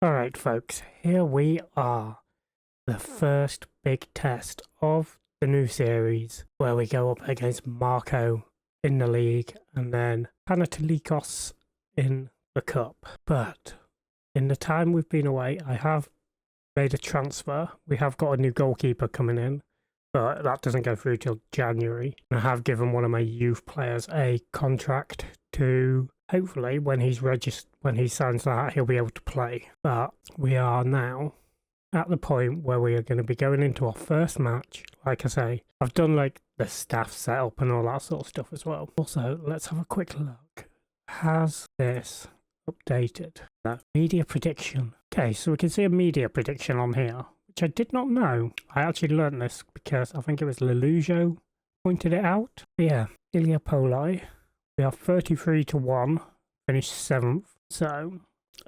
Alright folks, here we are. The first big test of the new series where we go up against Marco in the league and then Panathinaikos in the cup. But in the time we've been away, I have made a transfer. We have got a new goalkeeper coming in, but that doesn't go through till January. And I have given one of my youth players a contract to hopefully when he signs that, he'll be able to play. But we are now at the point where we are going to be going into our first match. Like I say, I've done like the staff setup and all that sort of stuff as well. Also, let's have a quick look. Has this updated? Media prediction. Okay, so we can see a media prediction on here, which I did not know. I actually learned this because I think it was Lelujo pointed it out. But yeah, Iliopoli. We are 33-1, finished 7th. So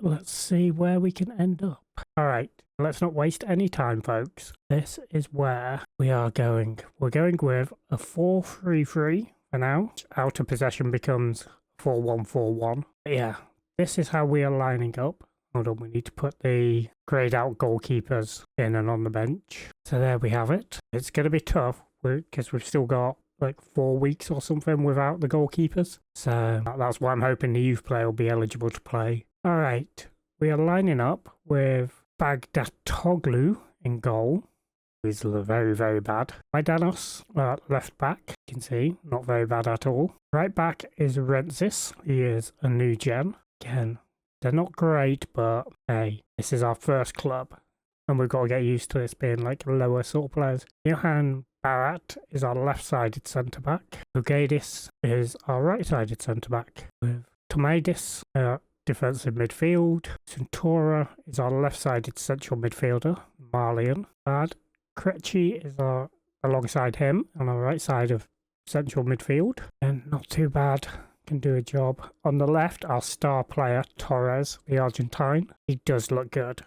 let's see where we can end up. Alright, let's not waste any time, folks. This is where we are going. We're going with a 4-3-3 for now. Out of possession becomes 4-1-4-1. Yeah, this is how we are lining up. Hold on, we need to put the grayed out goalkeepers in and on the bench. So there we have it. It's going to be tough because we've still got like 4 weeks or something without the goalkeepers. So that's why I'm hoping the youth player will be eligible to play. All right, we are lining up with Bagdatoglu in goal. He's very, very bad. Maidanos, left back, you can see, not very bad at all. Right back is Rensis. He is a new gen. Again, they're not great, but hey, this is our first club. And we've got to get used to this being like lower sort of players. Johan Barat is our left-sided centre-back. Lugadis is our right-sided centre-back. With Tomidis, defensive midfield. Centura is our left-sided central midfielder. Marlian. Bad. Krejci is alongside him on our right side of central midfield. And not too bad. Can do a job. On the left, our star player, Torres, the Argentine. He does look good.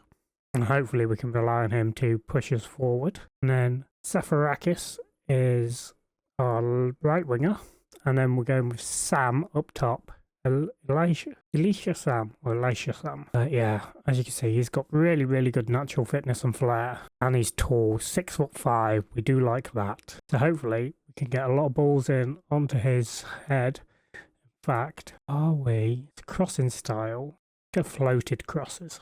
And hopefully we can rely on him to push us forward. And then Safarakis is our right winger. And then we're going with Sam up top. Elisha Sam. Yeah, as you can see, he's got really, really good natural fitness and flair. And he's tall, 6'5". We do like that. So hopefully we can get a lot of balls in onto his head. In fact, crossing style, get floated crosses.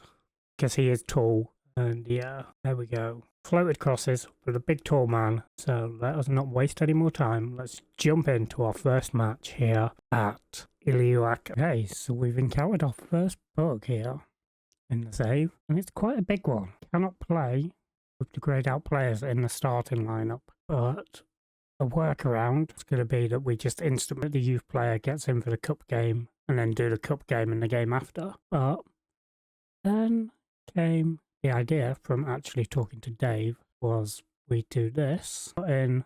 Because he is tall. And yeah, there we go. Floated crosses with a big tall man. So let us not waste any more time. Let's jump into our first match here at Iliuak. Okay, so we've encountered our first bug here in the save. And it's quite a big one. Cannot play with the grayed out players in the starting lineup. But a workaround is going to be that we just instantly, the youth player gets in for the cup game and then do the cup game in the game after. But then came the idea from actually talking to Dave was we do this, put in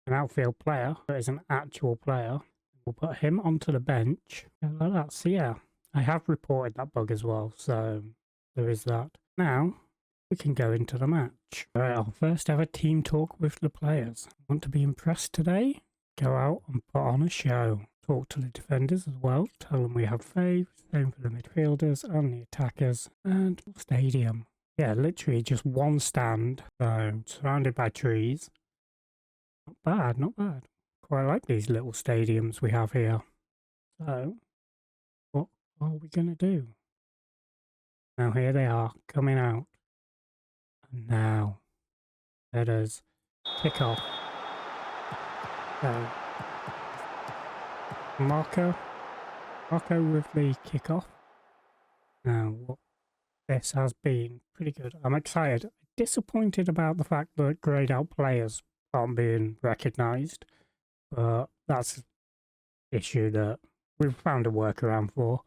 an outfield player that is an actual player. We'll put him onto the bench like that. So yeah, I have reported that bug as well. So there is that. Now we can go into the match. All right, our first ever team talk with the players. Want to be impressed today? Go out and put on a show. Talk to the defenders as well. Tell them we have faith. Same for the midfielders and the attackers. And stadium. Yeah, literally just one stand. So surrounded by trees. Not bad, not bad. Quite like these little stadiums we have here. So, what are we going to do? Now here they are, coming out. And now, let us kick off. So, Marco with the kickoff. Now, this has been pretty good. I'm excited. Disappointed about the fact that grayed out players aren't being recognised. But that's an issue that we've found a workaround for.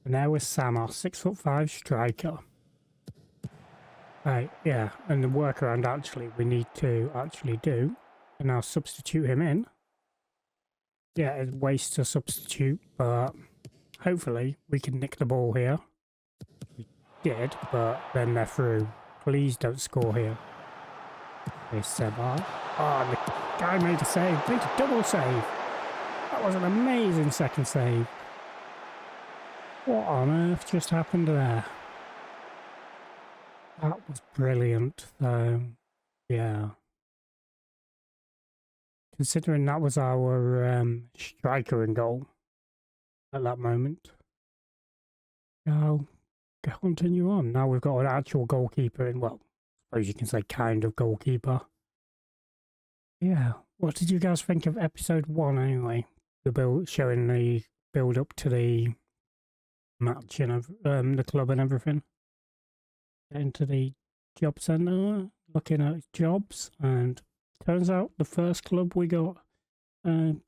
And there was Sam, our 6'5" striker. Right, yeah, and the workaround we need to actually do. And now substitute him in. Yeah, it's waste to substitute, but hopefully we can nick the ball here. We did, but then they're through. Please don't score here. There's Seba. Oh, the guy made a save. Made a double save. That was an amazing second save. What on earth just happened there? That was brilliant, though. Yeah. Considering that was our striker in goal at that moment. Now, continue on. Now we've got an actual goalkeeper in, well, I suppose you can say kind of goalkeeper. Yeah. What did you guys think of episode 1 anyway? The build, showing the build up to the match and the club and everything. Into the job centre, looking at jobs, and turns out the first club we got an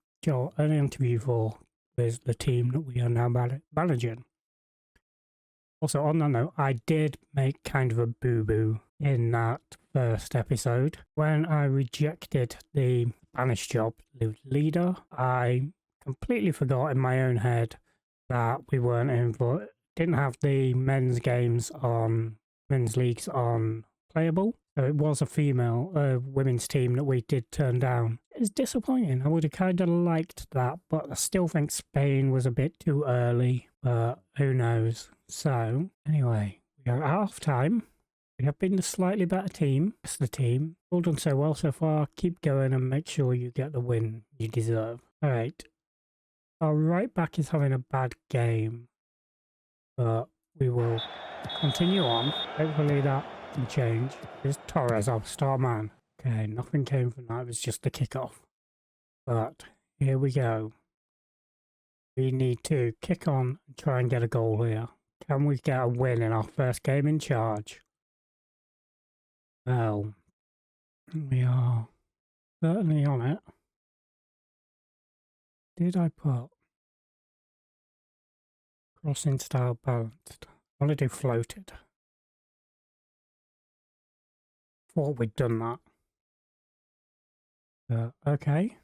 interview for is the team that we are now managing. Also, on that note, I did make kind of a boo-boo in that first episode. When I rejected the Spanish job leader, I completely forgot in my own head that we weren't in for, didn't have the men's leagues on playable. So it was a women's team that we did turn down. It's disappointing. I would have kind of liked that, but I still think Spain was a bit too early, but who knows. So anyway, we are at half time. We have been the slightly better team. That's the team. All done so well so far. Keep going and make sure you get the win you deserve. All right. Our right back is having a bad game, but we will continue on. Hopefully that can change. Is Torres our star man? Okay, nothing came from that. It was just the kickoff. But here we go. We need to kick on and try and get a goal here. Can we get a win in our first game in charge? Well, we are certainly on it. Did I put crossing style balanced? I want to do floated. Thought we'd done that. Okay.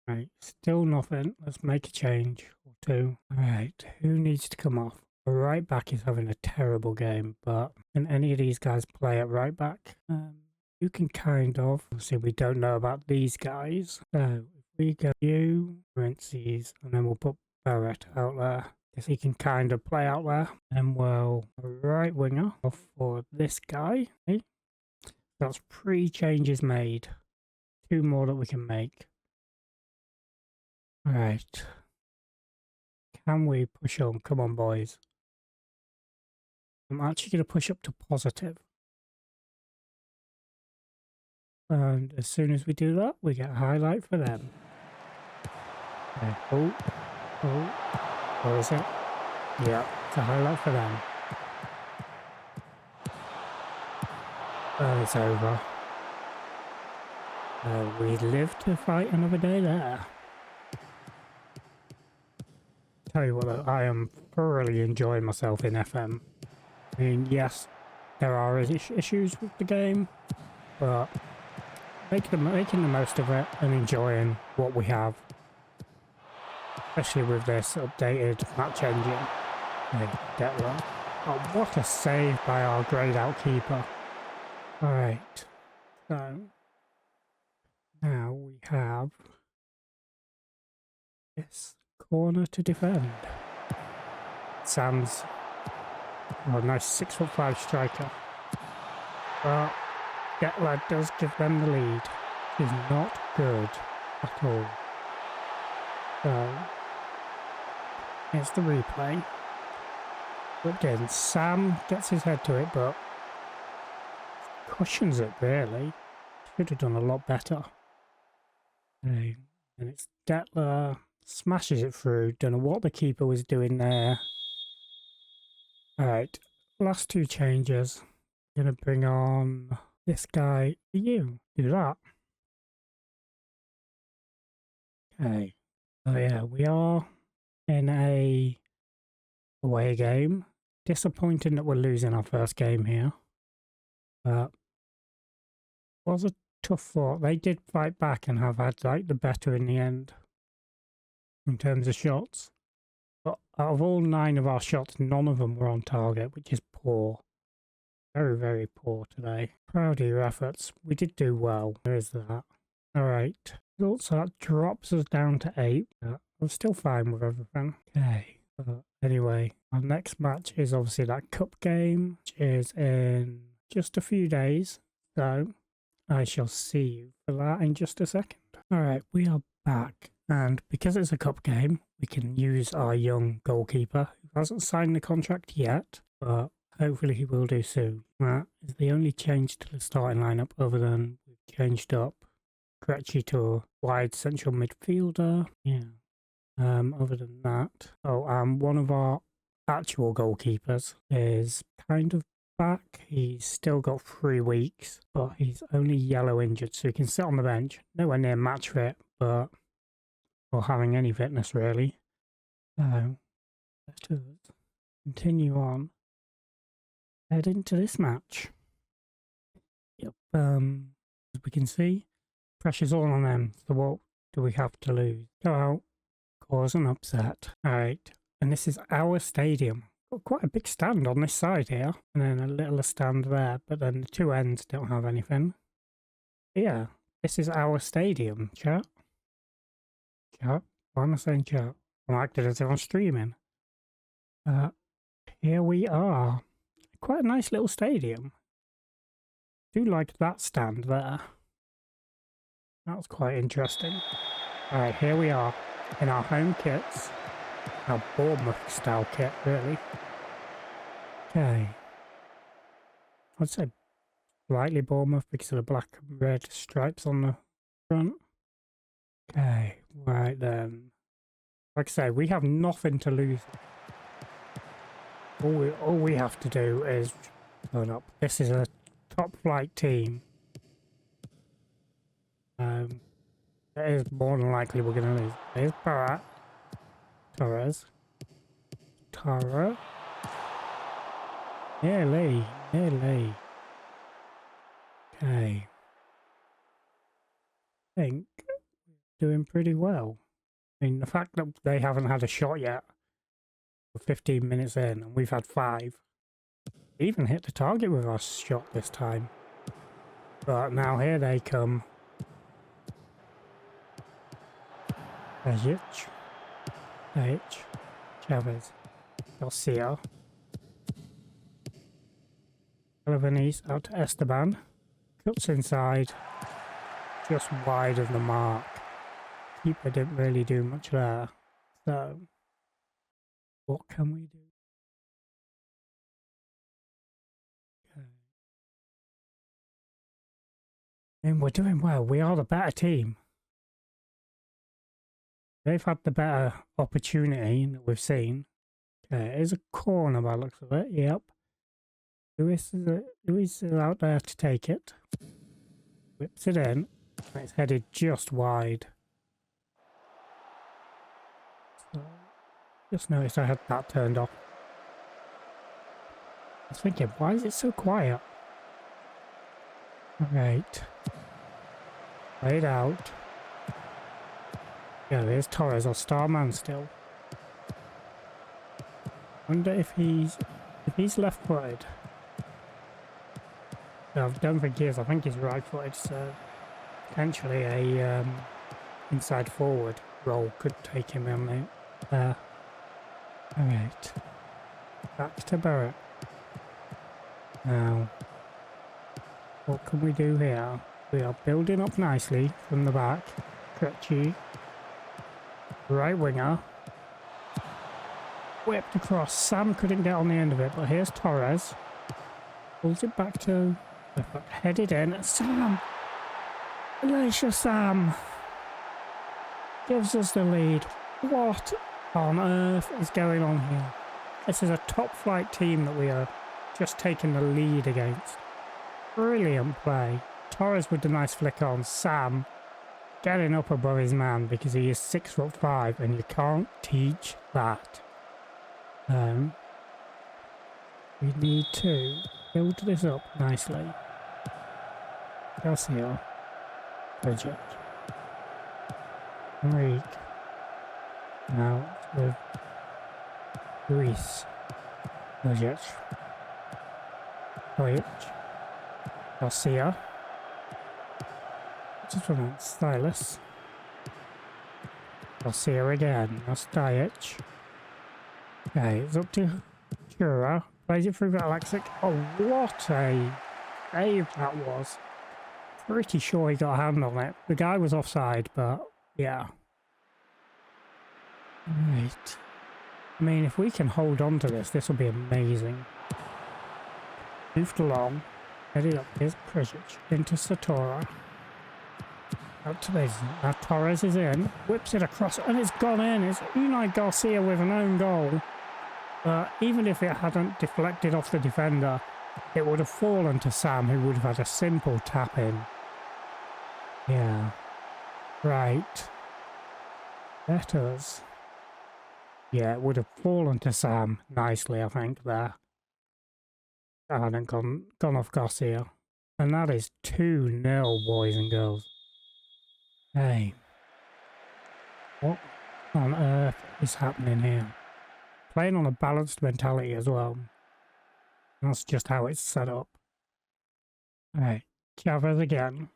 Right, still nothing. Let's make a change or two. Alright, who needs to come off? The right back is having a terrible game, but can any of these guys play at right back? You can kind of. Obviously, we don't know about these guys. So, if we go you, parentheses, and then we'll put Barrett out there. Because he can kind of play out there. And we'll right winger off for this guy. Okay. That's 3 changes made. 2 more that we can make. Alright. Can we push on? Come on, boys. I'm actually going to push up to positive. And as soon as we do that, we get a highlight for them. Okay. Oh. What is it? Yeah, it's a highlight for them. And it's over. We live to fight another day there. Tell you what, though, I am thoroughly enjoying myself in FM. I mean, yes, there are issues with the game, but making the most of it and enjoying what we have. Especially with this updated match engine. Hey, Detler. Oh, what a save by our greyed out keeper. Alright, so now we have this corner to defend. Sam's nice 6'5" striker. But Detler does give them the lead. He's not good at all. So here's the replay. But again, Sam gets his head to it, but cushions it really. Should have done a lot better. Okay. And it's Detler smashes it through. Don't know what the keeper was doing there. Alright, last 2 changes. Gonna bring on this guy for you. Do that. Okay. Oh yeah, we are in a away game. Disappointing that we're losing our first game here. But it was a tough fought. They did fight back and have had like the better in the end in terms of shots. But out of all 9 of our shots, none of them were on target, which is poor. Very, very poor today. Proud of your efforts. We did do well. There is that. Alright. So that drops us down to 8. I'm still fine with everything. Okay. Anyway, our next match is obviously that cup game, which is in just a few days. So I shall see you for that in just a second. Alright, we are back. And because it's a cup game, we can use our young goalkeeper, who hasn't signed the contract yet, but hopefully he will do soon. That is the only change to the starting lineup, other than we've changed up Krejci to wide central midfielder. Yeah. Other than that, one of our actual goalkeepers is kind of back. He's still got 3 weeks, but he's only yellow injured, so he can sit on the bench. Nowhere near match fit, but or having any fitness really. So let us continue on. Head into this match. Yep. As we can see, pressure's all on them. So what do we have to lose? Go out, cause an upset. Alright, and this is our stadium. Got quite a big stand on this side here, and then a little stand there, but then the two ends don't have anything. Yeah, this is our stadium, chat. Chat? Why am I saying chat? I'm acting as if I'm streaming. Here we are. Quite a nice little stadium. Do like that stand there. That's quite interesting. Alright, here we are in our home kits. Our Bournemouth style kit, really. Okay. I'd say slightly Bournemouth because of the black and red stripes on the front. Okay, right then. Like I say, we have nothing to lose. All we have to do is turn up. This is a top flight team. It is more than likely we're going to lose. There's Barat. Torres. Tara. Nearly. Okay. I think we're doing pretty well. I mean, the fact that they haven't had a shot yet. We're 15 minutes in and we've had 5. We even hit the target with our shot this time. But now here they come. Bejic. Chavez. Garcia. Alavanese out to Esteban. Cuts inside. Just wide of the mark. Keeper didn't really do much there. So, what can we do? Okay. And we're doing well. We are the better team. They've had the better opportunity that we've seen. Okay, it is a corner by the looks of it. Yep. Luis is out there to take it. Whips it in. And it's headed just wide. So, just noticed I had that turned off. I was thinking, why is it so quiet? Alright. Played out. Yeah, there's Torres, our star man still. Wonder if he's left-footed. No, I don't think he is. I think he's right-footed, so potentially a inside forward role could take him in there. Alright. Back to Barrett. Now, what can we do here? We are building up nicely from the back. Krejci. Right winger. Whipped across. Sam couldn't get on the end of it, but here's Torres. Pulls it back to... headed in. Sam! Alicia Sam! Gives us the lead. What on earth is going on here? This is a top flight team that we are just taking the lead against. Brilliant play. Torres with the nice flick on. Sam getting up above his man because he is 6'5" and you can't teach that. We need to build this up nicely. Garcia. Bridget. Enrique. Now with Luis. Bridget. Voyage. Garcia. Just from Stylus. Garcia again. That's Diach. Okay, it's up to Shura. Plays it through to Alexic. Oh, what a save that was. Pretty sure he got a hand on it. The guy was offside, but yeah. Right. I mean, if we can hold on to this will be amazing. Moved along. Headed up. Here's Krisic. Into Satora. Out to Mason. Now Torres is in. Whips it across and it's gone in. It's Unai Garcia with an own goal. But even if it hadn't deflected off the defender, it would have fallen to Sam, who would have had a simple tap in. Yeah. Right. Let us. Yeah, it would have fallen to Sam nicely, I think, there. That hadn't gone off Garcia. And that is 2-0, boys and girls. Hey. What on earth is happening here? Playing on a balanced mentality as well. That's just how it's set up. Alright, Chavez again.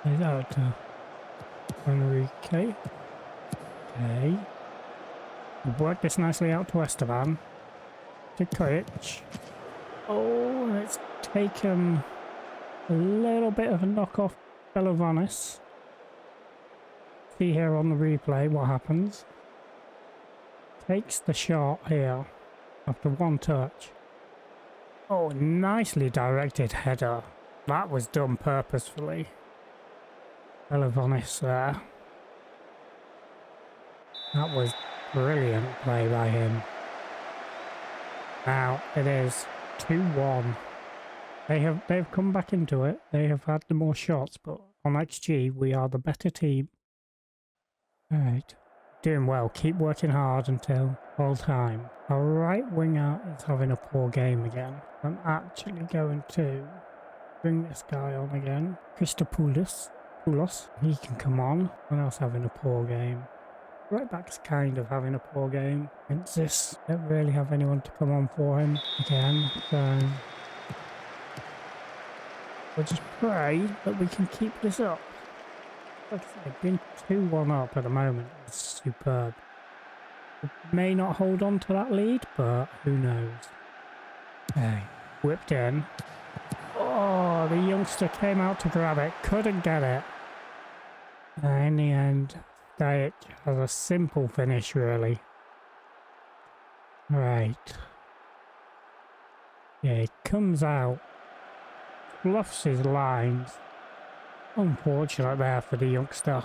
He's out to Enrique. Okay. Work this nicely out to Esteban. To Kojic. Oh, and it's taken a little bit of a knock off Belovanis. See here on the replay what happens. Takes the shot here after one touch. Oh, nicely directed header. That was done purposefully. Belovanis there. That was brilliant play by him. Now it is 2-1. They've come back into it. They have had the more shots, but on XG we are the better team. Alright. Doing well. Keep working hard until all time. Our right winger is having a poor game again. I'm actually going to bring this guy on again. Christopoulos. He can come on. Someone else having a poor game. Right back's kind of having a poor game. Princess don't really have anyone to come on for him again. So we'll just pray that we can keep this up. Like I said, being 2-1 up at the moment is superb. We may not hold on to that lead, but who knows. Okay, whipped in. Oh, the youngster came out to grab it, couldn't get it. In the end, Dajic has a simple finish, really. Right. Yeah, he comes out, fluffs his lines. Unfortunate there for the youngster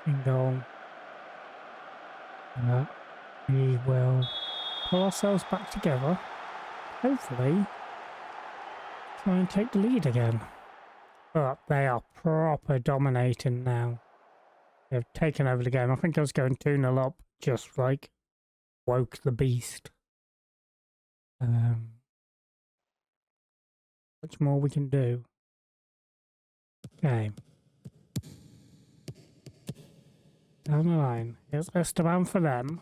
in goal. But we will pull ourselves back together. Hopefully, try and take the lead again. But they are proper dominating now. They've taken over the game. I think I was going 2-0 up, just like woke the beast. Much more we can do. Okay. Down the line. Here's Esteban for them.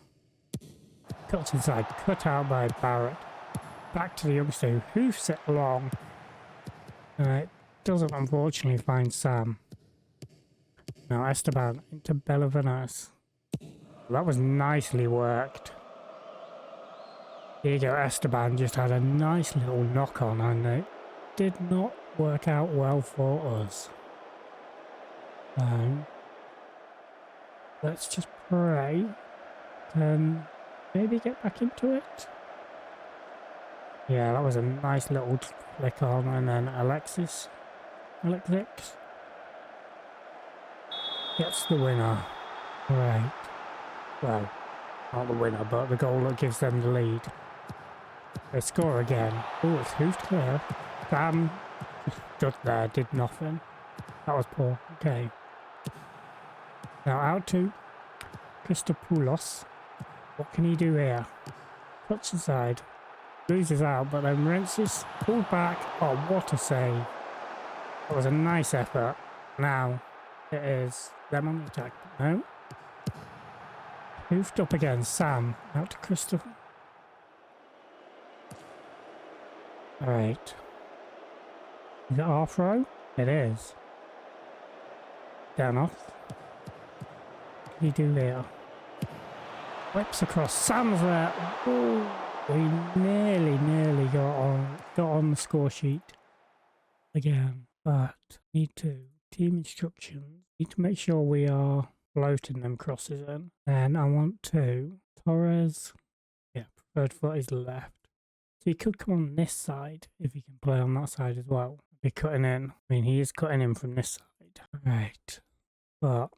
Cuts inside. Cut out by Barrett. Back to the youngster who hoofs it along. It doesn't unfortunately find Sam. Now Esteban into Belovanis. That was nicely worked. Diego Esteban just had a nice little knock on and it did not work out well for us. Let's just pray and maybe get back into it. Yeah, that was a nice little flick on, and then Alexis gets the winner. Right. Well, not the winner, but the goal that gives them the lead. They score again. Oh, it's hoofed clear. Sam stood there, did nothing. That was poor. Okay. Now out to Christopoulos. What can he do here? Cuts aside. Loses out, but then rinses. Pulled back. Oh, what a save. That was a nice effort. Now it is them on the attack. No. Hoofed up again. Sam. Out to Christopher. Alright. Is it our throw? It is. Down off. can he do here? Whips across. Sam's there. Oh, we nearly got on the score sheet again. But need to team instructions. Need to make sure we are floating them crosses in. And I want to Torres. Yeah, preferred foot is left. So he could come on this side if he can play on that side as well. Be cutting in. I mean, he is cutting in from this side. Right. But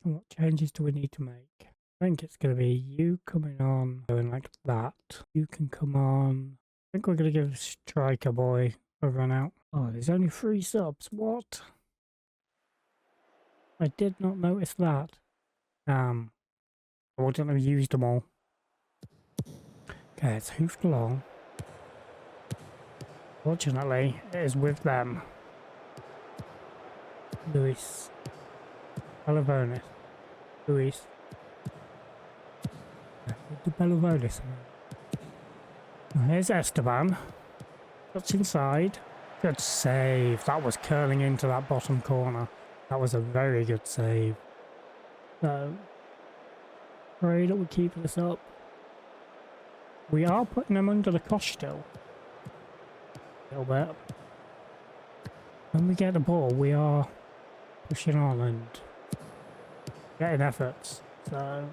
what changes do we need to make? I think it's going to be you coming on, going like that. You can come on. I think we're going to give Striker Boy a run out. Oh, there's only 3 subs. What? I did not notice that. I wouldn't have used them all. Okay, it's hoofed along. Fortunately, it is with them. Luis. Belavonis. Luis. The Belavonis. Here's Esteban. Cuts inside. Good save. That was curling into that bottom corner. That was a very good save. So, pray that we keep this up. We are putting them under the cosh still. A little bit. When we get the ball, we are pushing on and getting efforts. So,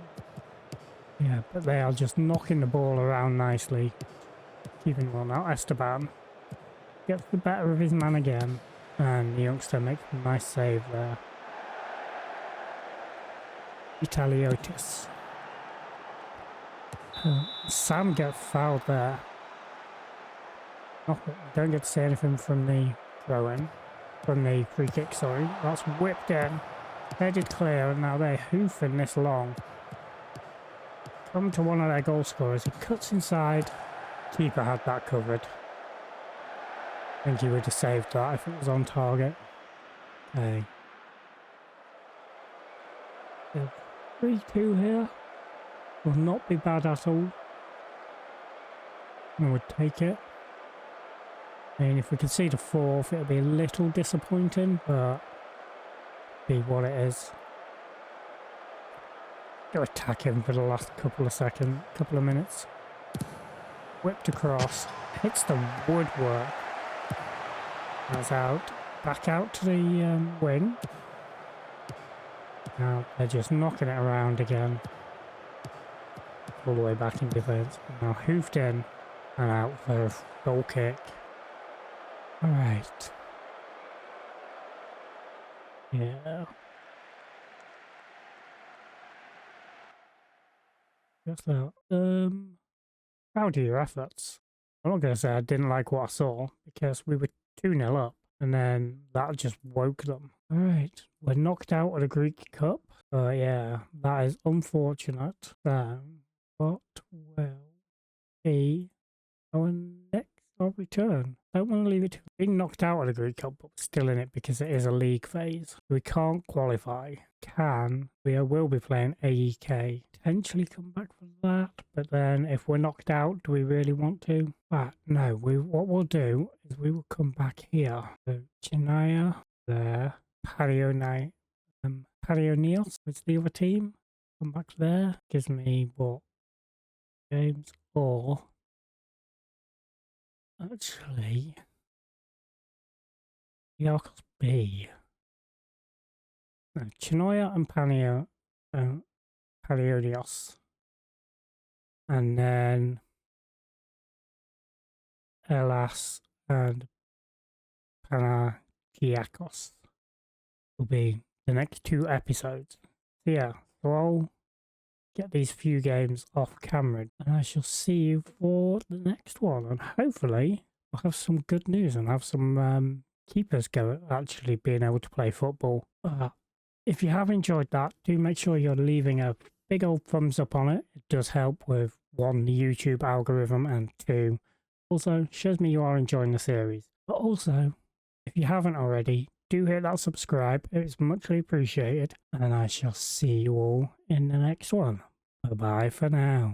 yeah, but they are just knocking the ball around nicely. Keeping one out. Esteban gets the better of his man again. And the youngster makes a nice save there. Italiotis. Sam gets fouled there. Don't get to say anything from the throw-in. From the free kick, sorry. That's whipped in. Headed clear, and now they're hoofing this long. Come to one of their goal scorers. He cuts inside. Keeper had that covered. I think he would have saved that if it was on target. Okay. 3-2 here. Will not be bad at all. I would take it. I mean, if we could see the 4th, it would be a little disappointing, but be what it is. Go attack him for the last couple of minutes. Whipped across, hits the woodwork. That's out. Back out to the wing. Now they're just knocking it around again. All the way back in defence. Now hoofed in and out for a goal kick. Alright. Yeah. What's that? Proud of your efforts. I'm not going to say I didn't like what I saw, because we were 2-0 up, and then that just woke them. Alright, we're knocked out of the Greek Cup. Yeah, that is unfortunate. So, what will be our next return? Don't want to leave it to being knocked out of the Greek Cup, but we're still in it because it is a league phase. We can't qualify. We will be playing AEK. Potentially come back for that, but then if we're knocked out, do we really want to? But no, what we'll do is we will come back here. So Chennai there, Parionios is the other team. Come back there. Gives me what? Games or actually Yarkos B. No, Chennai and Parionios. And then Elas and Panagiakos will be the next 2 episodes. So yeah, so I'll get these few games off camera and I shall see you for the next one, and hopefully we'll have some good news and have some keepers actually being able to play football. If you have enjoyed that, do make sure you're leaving a big old thumbs up on it. It does help with 1, the YouTube algorithm, and 2, also shows me you are enjoying the series. But also, if you haven't already, do hit that subscribe. It's muchly appreciated, and I shall see you all in the next one. Bye bye for now.